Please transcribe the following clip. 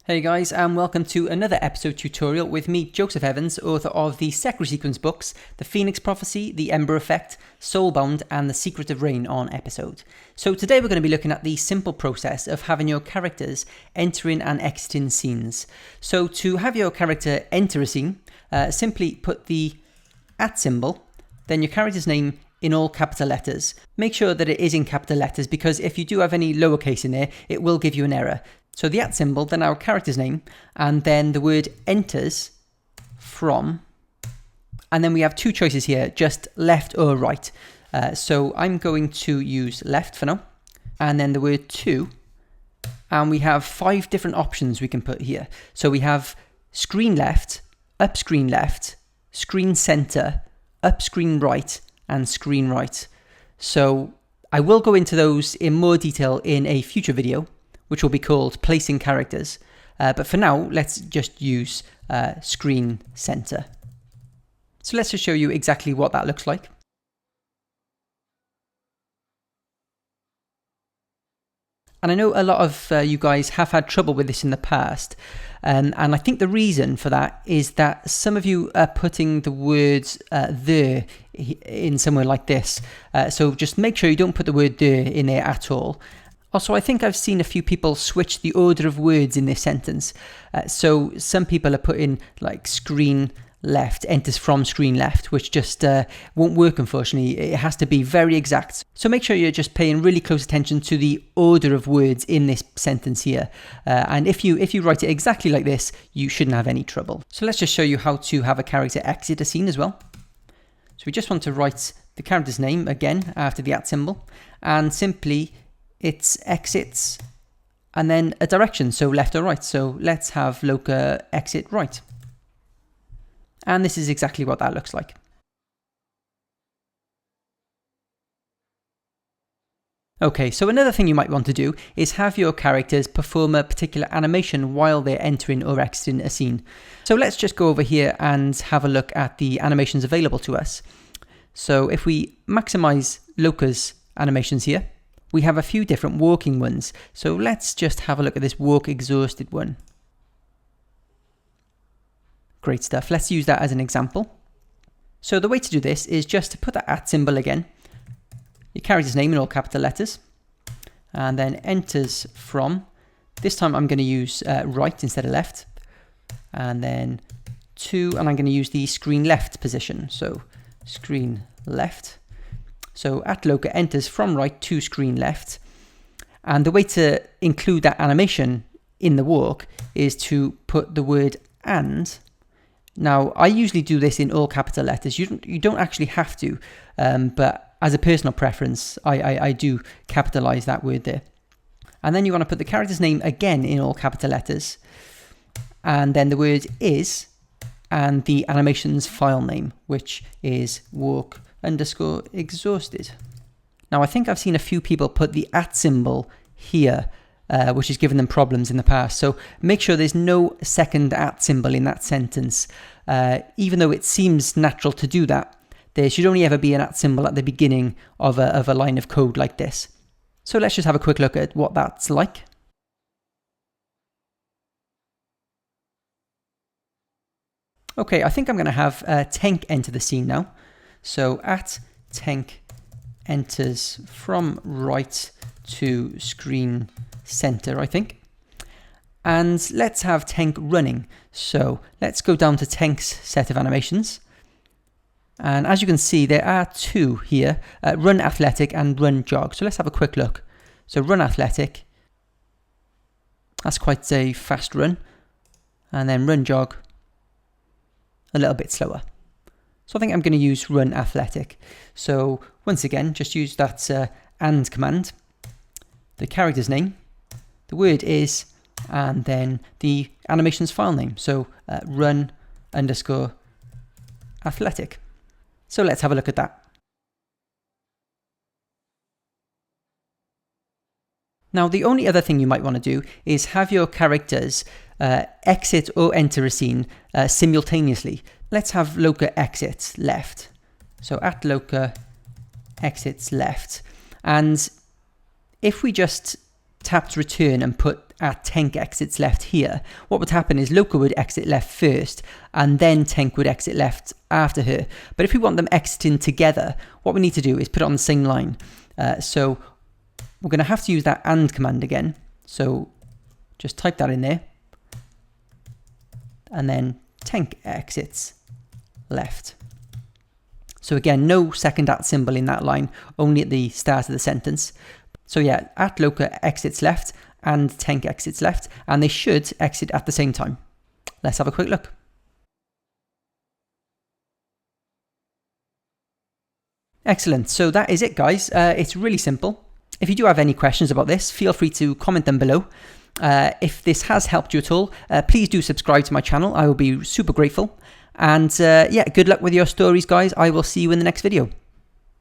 Hey guys, and welcome to another episode tutorial with me, Joseph Evans, author of the Secretary Sequence books, The Phoenix Prophecy, The Ember Effect, Soulbound, and The Secret of Rain on episode. So today we're going to be looking at the simple process of having your characters entering and exiting scenes. So to have your character enter a scene, simply put the @ symbol, then your character's name in all capital letters. Make sure that it is in capital letters because if you do have any lowercase in there, it will give you an error. So the @ symbol, then our character's name, and then the word enters from, and then we have two choices here, just left or right. So I'm going to use left for now, and then the word to, and we have 5 different options we can put here. So we have screen left, up screen left, screen center, up screen right, and screen right. So I will go into those in more detail in a future video, which will be called placing characters. But for now, let's just use screen center. So let's just show you exactly what that looks like. And I know a lot of you guys have had trouble with this in the past. And I think the reason for that is that some of you are putting the words there in somewhere like this. So just make sure you don't put the word there in there at all. Also, I think I've seen a few people switch the order of words in this sentence. So some people are putting like screen left, enters from screen left, which just won't work, unfortunately. It has to be very exact. So make sure you're just paying really close attention to the order of words in this sentence here. And if you write it exactly like this, you shouldn't have any trouble. So let's just show you how to have a character exit a scene as well. So we just want to write the character's name again after the @ symbol, and simply it's exits and then a direction, so left or right. So let's have Loka exit right. And this is exactly what that looks like. Okay, so another thing you might want to do is have your characters perform a particular animation while they're entering or exiting a scene. So let's just go over here and have a look at the animations available to us. So if we maximize Loka's animations here, we have a few different walking ones. So let's just have a look at this walk exhausted one. Great stuff. Let's use that as an example. So the way to do this is just to put that @ symbol again, your character's name in all capital letters, and then enters from. This time I'm going to use right instead of left, and then to, and I'm going to use the screen left position. So screen left. So @Loka enters from right to screen left. And the way to include that animation in the walk is to put the word and. Now, I usually do this in all capital letters. You don't actually have to, but as a personal preference, I do capitalize that word there. And then you want to put the character's name again in all capital letters. And then the word is, and the animation's file name, which is walk_exhausted. Now, I think I've seen a few people put the @ symbol here, which has given them problems in the past. So make sure there's no second @ symbol in that sentence. Even though it seems natural to do that, there should only ever be an @ symbol at the beginning of a line of code like this. So let's just have a quick look at what that's like. Okay, I think I'm going to have Tank enter the scene now. So @Tank enters from right to screen center, I think. And let's have Tank running. So let's go down to Tank's set of animations. And as you can see, there are 2 here, run athletic and run jog. So let's have a quick look. So run athletic, that's quite a fast run. And then run jog, a little bit slower. So I think I'm going to use run athletic. So once again, just use that and command, the character's name, the word is, and then the animation's file name. So run_athletic. So let's have a look at that. Now, the only other thing you might want to do is have your characters exit or enter a scene simultaneously. Let's have Loka exit left. So @Loka exits left. And if we just tapped return and put at tank exits left here, what would happen is Loka would exit left first and then tank would exit left after her. But if we want them exiting together, what we need to do is put it on the same line. So we're going to have to use that AND command again. So just type that in there. And then tank exits left. So again, no second at symbol in that line, only at the start of the sentence. So yeah, at Loka exits left and tank exits left, and they should exit at the same time. Let's have a quick look. Excellent, so that is it guys. It's really simple. If you do have any questions about this, feel free to comment them below. If this has helped you at all, please do subscribe to my channel. I will be super grateful. And yeah, good luck with your stories, guys. I will see you in the next video.